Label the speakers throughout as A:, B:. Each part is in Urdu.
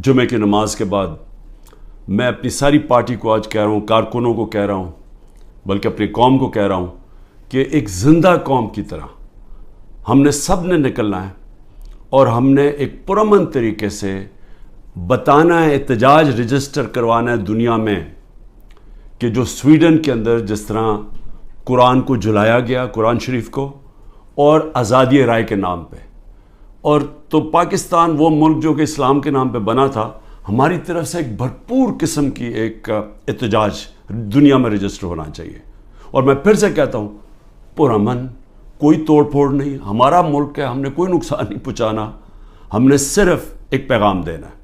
A: جمعے کی نماز کے بعد میں اپنی ساری پارٹی کو آج کہہ رہا ہوں، کارکنوں کو کہہ رہا ہوں، بلکہ اپنی قوم کو کہہ رہا ہوں کہ ایک زندہ قوم کی طرح ہم نے سب نے نکلنا ہے اور ہم نے ایک پرامن طریقے سے بتانا ہے، احتجاج رجسٹر کروانا ہے دنیا میں کہ جو سویڈن کے اندر جس طرح قرآن کو جلایا گیا، قرآن شریف کو، اور آزادی رائے کے نام پہ، اور تو پاکستان وہ ملک جو کہ اسلام کے نام پہ بنا تھا، ہماری طرف سے ایک بھرپور قسم کی ایک احتجاج دنیا میں رجسٹر ہونا چاہیے۔ اور میں پھر سے کہتا ہوں، پرامن، کوئی توڑ پھوڑ نہیں، ہمارا ملک ہے، ہم نے کوئی نقصان نہیں پہنچانا، ہم نے صرف ایک پیغام دینا ہے۔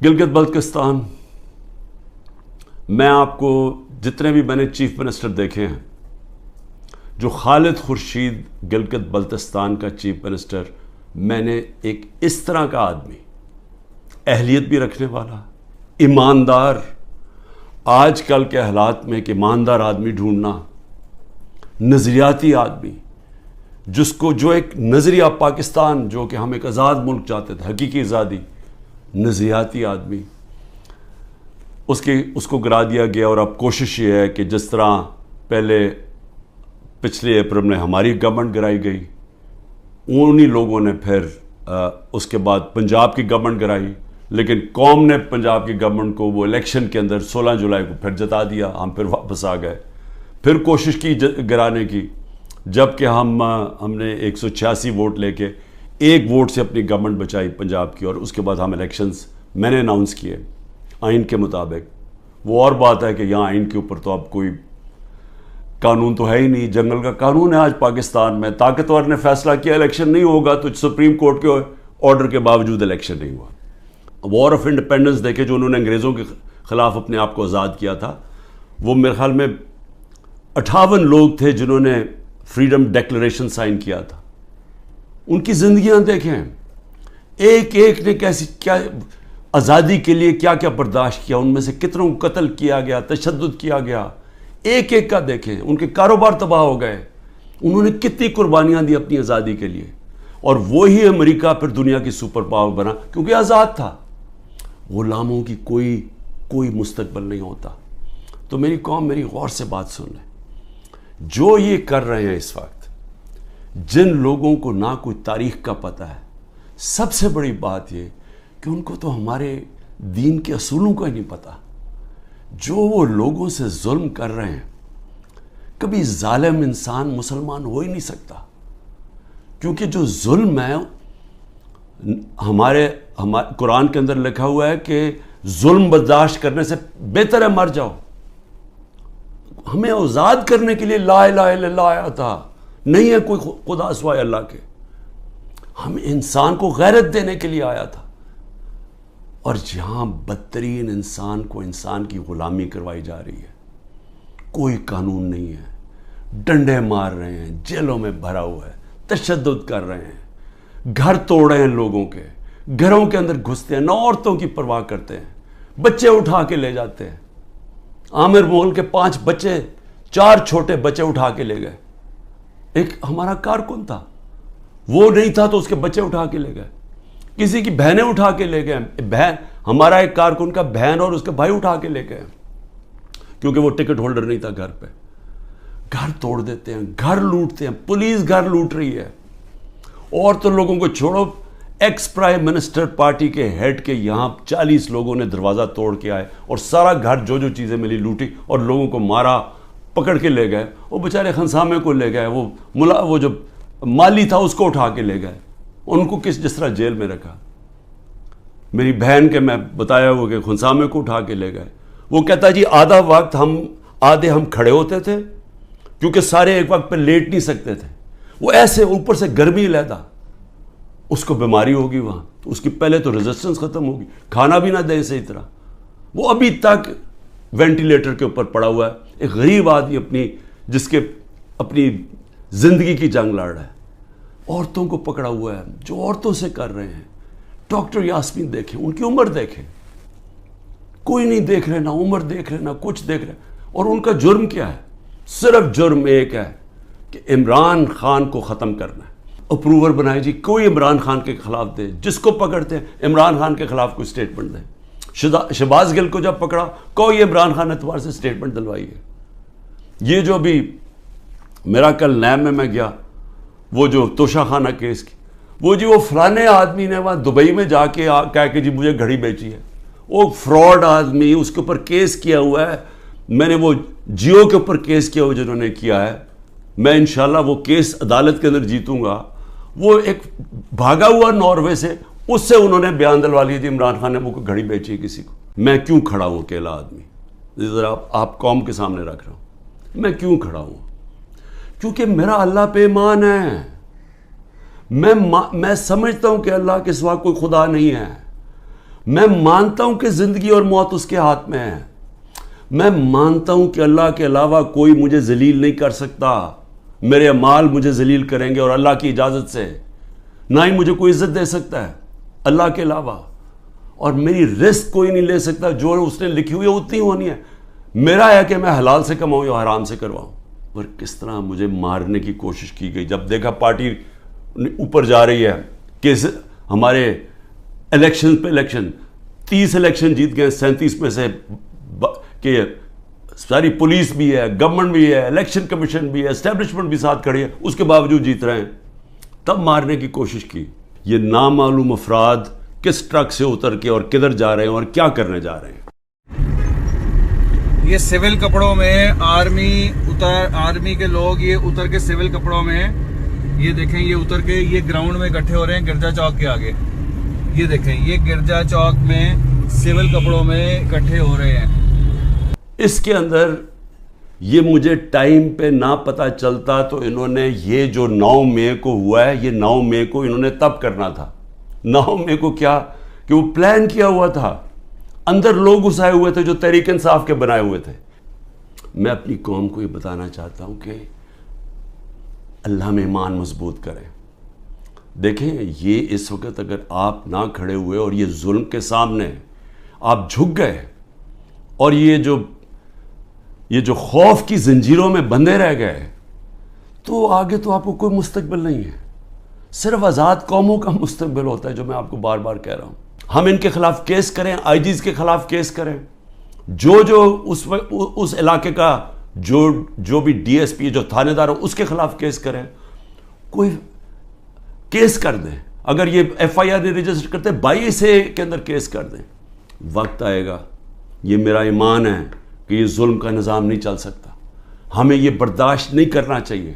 A: گلگت بلتستان، میں آپ کو جتنے بھی میں نے چیف منسٹر دیکھے ہیں، جو خالد خورشید گلگت بلتستان کا چیف منسٹر، میں نے ایک اس طرح کا آدمی، اہلیت بھی رکھنے والا، ایماندار، آج کل کے حالات میں ایک ایماندار آدمی ڈھونڈنا، نظریاتی آدمی، جو ایک نظریہ پاکستان، جو کہ ہم ایک آزاد ملک چاہتے تھے، حقیقی آزادی، نظریاتی آدمی، اس کو گرا دیا گیا۔ اور اب کوشش یہ ہے کہ جس طرح پچھلے اپریل میں ہماری گورنمنٹ گرائی گئی، انہی لوگوں نے پھر اس کے بعد پنجاب کی گورنمنٹ گرائی، لیکن قوم نے پنجاب کی گورنمنٹ کو وہ الیکشن کے اندر 16 جولائی کو پھر جتا دیا، ہم پھر واپس آ گئے، پھر کوشش کی گرانے کی، جب کہ ہم نے 186 ووٹ لے کے ایک ووٹ سے اپنی گورنمنٹ بچائی پنجاب کی، اور اس کے بعد ہم الیکشنز میں نے اناؤنس کیے آئین کے مطابق۔ وہ اور بات ہے کہ یہاں آئین کے اوپر تو اب کوئی قانون تو ہے ہی نہیں، جنگل کا قانون ہے آج پاکستان میں، طاقتور نے فیصلہ کیا الیکشن نہیں ہوگا تو سپریم کورٹ کے آرڈر کے باوجود الیکشن نہیں ہوا۔ وار آف انڈیپینڈنس دیکھے، جو انہوں نے انگریزوں کے خلاف اپنے آپ کو آزاد کیا تھا، وہ میرے خیال میں 58 لوگ تھے جنہوں نے فریڈم ڈیکلریشن سائن کیا تھا۔ ان کی زندگیاں دیکھیں، ایک ایک نے کیا آزادی کے لیے کیا کیا برداشت کیا، ان میں سے کتنوں کو قتل کیا گیا، تشدد کیا گیا، ایک ایک کا دیکھیں، ان کے کاروبار تباہ ہو گئے، انہوں نے کتنی قربانیاں دی اپنی آزادی کے لیے، اور وہی امریکہ پھر دنیا کی سپر پاور بنا کیونکہ آزاد تھا۔ غلاموں کی کوئی مستقبل نہیں ہوتا۔ تو میری قوم، میری غور سے بات سن لیں، جو یہ کر رہے ہیں اس وقت، جن لوگوں کو نہ کوئی تاریخ کا پتہ ہے، سب سے بڑی بات یہ کہ ان کو تو ہمارے دین کے اصولوں کا ہی نہیں پتہ، جو وہ لوگوں سے ظلم کر رہے ہیں۔ کبھی ظالم انسان مسلمان ہو ہی نہیں سکتا، کیونکہ جو ظلم ہے، ہمارے قرآن کے اندر لکھا ہوا ہے کہ ظلم برداشت کرنے سے بہتر ہے مر جاؤ۔ ہمیں آزاد کرنے کے لیے لا الہ الا اللہ آیا تھا، نہیں ہے کوئی خدا سوائے اللہ کے، ہم انسان کو غیرت دینے کے لیے آیا تھا، اور جہاں بدترین انسان کو انسان کی غلامی کروائی جا رہی ہے، کوئی قانون نہیں ہے، ڈنڈے مار رہے ہیں، جیلوں میں بھرا ہوا ہے، تشدد کر رہے ہیں، گھر توڑ رہے ہیں لوگوں کے، گھروں کے اندر گھستے ہیں، نہ عورتوں کی پرواہ کرتے ہیں، بچے اٹھا کے لے جاتے ہیں۔ عامر مغل کے 5 بچے، 4 چھوٹے بچے اٹھا کے لے گئے۔ ایک ہمارا کارکن تھا، وہ نہیں تھا تو اس کے بچے اٹھا کے لے گئے، کسی کی بہنیں اٹھا کے لے گئے، ہمارا ایک کارکن کا بہن اور اس کے بھائی اٹھا کے لے گئے، کیونکہ وہ ٹکٹ ہولڈر نہیں تھا گھر پہ۔ گھر توڑ دیتے ہیں، گھر لوٹتے ہیں، پولیس گھر لوٹ رہی ہے۔ اور تو لوگوں کو چھوڑو، ایکس پرائم منسٹر پارٹی کے ہیڈ کے یہاں 40 لوگوں نے دروازہ توڑ کے آئے اور سارا گھر جو چیزیں ملی لوٹی اور لوگوں کو مارا، پکڑ کے لے گئے۔ وہ بیچارے خنسامے کو لے گئے، وہ جو مالی تھا اس کو اٹھا کے لے گئے، ان کو جس طرح جیل میں رکھا۔ میری بہن کے میں بتایا ہوا کہ خنسامے کو اٹھا کے لے گئے، وہ کہتا جی آدھا وقت آدھے ہم کھڑے ہوتے تھے کیونکہ سارے ایک وقت پہ لیٹ نہیں سکتے تھے، وہ ایسے اوپر سے گرمی لیتا، اس کو بیماری ہوگی وہاں، تو اس کی پہلے تو ریزسٹنس ختم ہوگی، کھانا بھی نہ دے صحیح طرح، وہ ابھی تک وینٹیلیٹر کے اوپر پڑا ہوا ہے۔ ایک غریب آدمی جس کے اپنی زندگی کی جنگ لڑ رہا ہے، عورتوں کو پکڑا ہوا ہے، جو عورتوں سے کر رہے ہیں۔ ڈاکٹر یاسمین دیکھیں، ان کی عمر دیکھیں، کوئی نہیں دیکھ رہے، نہ عمر دیکھ رہے، نہ کچھ دیکھ رہے، اور ان کا جرم کیا ہے؟ صرف جرم ایک ہے کہ عمران خان کو ختم کرنا ہے، اپروور بنائے جی کوئی عمران خان کے خلاف دے, جس کو پکڑتے ہیں عمران خان کے خلاف کوئی سٹیٹمنٹ دیں. شہباز گل کو جب پکڑا کوئی عمران خان اعتبار سے سٹیٹمنٹ دلوائی ہے. یہ جو بھی میرا کل نیب میں گیا, وہ جو توشہ خانہ کیس کی, وہ جی وہ فلانے آدمی نے وہاں دبئی میں جا کے کہا کہ جی مجھے گھڑی بیچی ہے. وہ فراڈ آدمی, اس کے اوپر کیس کیا ہوا ہے. میں نے وہ جیو کے اوپر کیس کیا ہوا جنہوں نے کیا ہے, میں انشاءاللہ وہ کیس عدالت کے اندر جیتوں گا. وہ ایک بھاگا ہوا ناروے سے, اس سے انہوں نے بیان دلوا لیا تھی عمران خان نے وہ گھڑی بیچی ہے کسی کو. میں کیوں کھڑا ہوں اکیلا آدمی, ذرا آپ قوم کے سامنے رکھ رہا ہوں, میں کیوں کھڑا ہوں؟ کیونکہ میرا اللہ پہ ایمان ہے. میں سمجھتا ہوں کہ اللہ کے سوا کوئی خدا نہیں ہے. میں مانتا ہوں کہ زندگی اور موت اس کے ہاتھ میں ہے. میں مانتا ہوں کہ اللہ کے علاوہ کوئی مجھے ذلیل نہیں کر سکتا. میرے اعمال مجھے ذلیل کریں گے اور اللہ کی اجازت سے. نہ ہی مجھے کوئی عزت دے سکتا ہے اللہ کے علاوہ, اور میری رزق کوئی نہیں لے سکتا. جو اس نے لکھی ہوئی ہے اتنی ہونی ہے. میرا ہے کہ میں حلال سے کماؤں یا حرام سے کرواؤں. اور کس طرح مجھے مارنے کی کوشش کی گئی جب دیکھا پارٹی اوپر جا رہی ہے کہ ہمارے الیکشن پہ الیکشن 30 الیکشن جیت گئے, 37 میں سے کہ ساری پولیس بھی ہے, گورنمنٹ بھی ہے, الیکشن کمیشن بھی ہے, اسٹیبلشمنٹ بھی ساتھ کھڑی ہے, اس کے باوجود جیت رہے ہیں. تب مارنے کی کوشش کی. یہ نامعلوم افراد کس ٹرک سے اتر کے اور کدھر جا رہے ہیں اور کیا کرنے جا رہے ہیں.
B: یہ سول کپڑوں میں آرمی کے لوگ یہ اتر کے سول کپڑوں میں, یہ دیکھیں یہ اتر کے یہ گراؤنڈ میں اکٹھے ہو رہے ہیں گرجا چوک کے آگے. یہ دیکھیں یہ گرجا چوک میں سول کپڑوں میں اکٹھے ہو رہے ہیں.
A: اس کے اندر یہ مجھے ٹائم پہ نہ پتہ چلتا تو انہوں نے یہ جو 9 مئی کو ہوا ہے, یہ 9 مئی کو انہوں نے تب کرنا تھا. 9 مئی کو کیا کہ وہ پلان کیا ہوا تھا. اندر لوگ گھسائے ہوئے تھے جو تحریک انصاف کے بنائے ہوئے تھے. میں اپنی قوم کو یہ بتانا چاہتا ہوں کہ اللہ میں ایمان مضبوط کریں. دیکھیں یہ اس وقت اگر آپ نہ کھڑے ہوئے اور یہ ظلم کے سامنے آپ جھک گئے اور یہ جو خوف کی زنجیروں میں بندھے رہ گئے, تو آگے تو آپ کو کوئی مستقبل نہیں ہے. صرف آزاد قوموں کا مستقبل ہوتا ہے, جو میں آپ کو بار بار کہہ رہا ہوں. ہم ان کے خلاف کیس کریں, آئی جیز کے خلاف کیس کریں, جو اس علاقے کا جو بھی ڈی ایس پی جو تھانے دار ہو اس کے خلاف کیس کریں. کوئی کیس کر دیں. اگر یہ ایف آئی آر نہیں رجسٹر کرتے 22 کے اندر کیس کر دیں. وقت آئے گا, یہ میرا ایمان ہے کہ یہ ظلم کا نظام نہیں چل سکتا. ہمیں یہ برداشت نہیں کرنا چاہیے.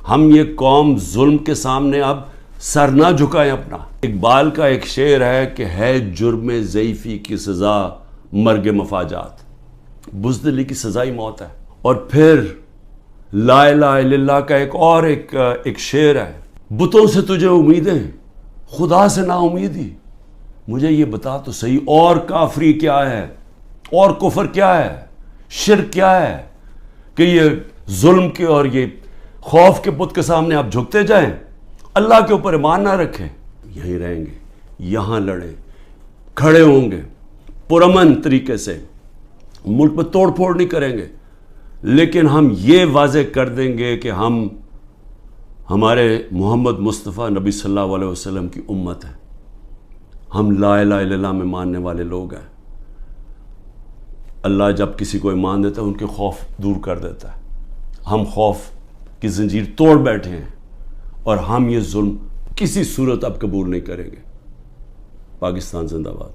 A: ہم یہ قوم ظلم کے سامنے اب سر نہ جھکائیں اپنا. اقبال کا ایک شعر ہے کہ ہے جرم ضعیفی کی سزا مرگ مفاجات. بزدلی کی سزا ہی موت ہے. اور پھر لا الہ الا اللہ کا ایک شعر ہے, بتوں سے تجھے امیدیں خدا سے نا امیدی. مجھے یہ بتا تو صحیح, اور کافری کیا ہے, اور کفر کیا ہے, شرک کیا ہے کہ یہ ظلم کے اور یہ خوف کے بت کے سامنے آپ جھکتے جائیں, اللہ کے اوپر ایمان نہ رکھیں. یہیں رہیں گے, یہاں لڑیں, کھڑے ہوں گے پرامن طریقے سے, ملک میں توڑ پھوڑ نہیں کریں گے, لیکن ہم یہ واضح کر دیں گے کہ ہم ہمارے محمد مصطفیٰ نبی صلی اللہ علیہ وسلم کی امت ہے. ہم لا الہ الا اللہ میں ماننے والے لوگ ہیں. اللہ جب کسی کو ایمان دیتا ہے ان کے خوف دور کر دیتا ہے. ہم خوف کی زنجیر توڑ بیٹھے ہیں اور ہم یہ ظلم کسی صورت اب قبول نہیں کریں گے. پاکستان زندہ باد.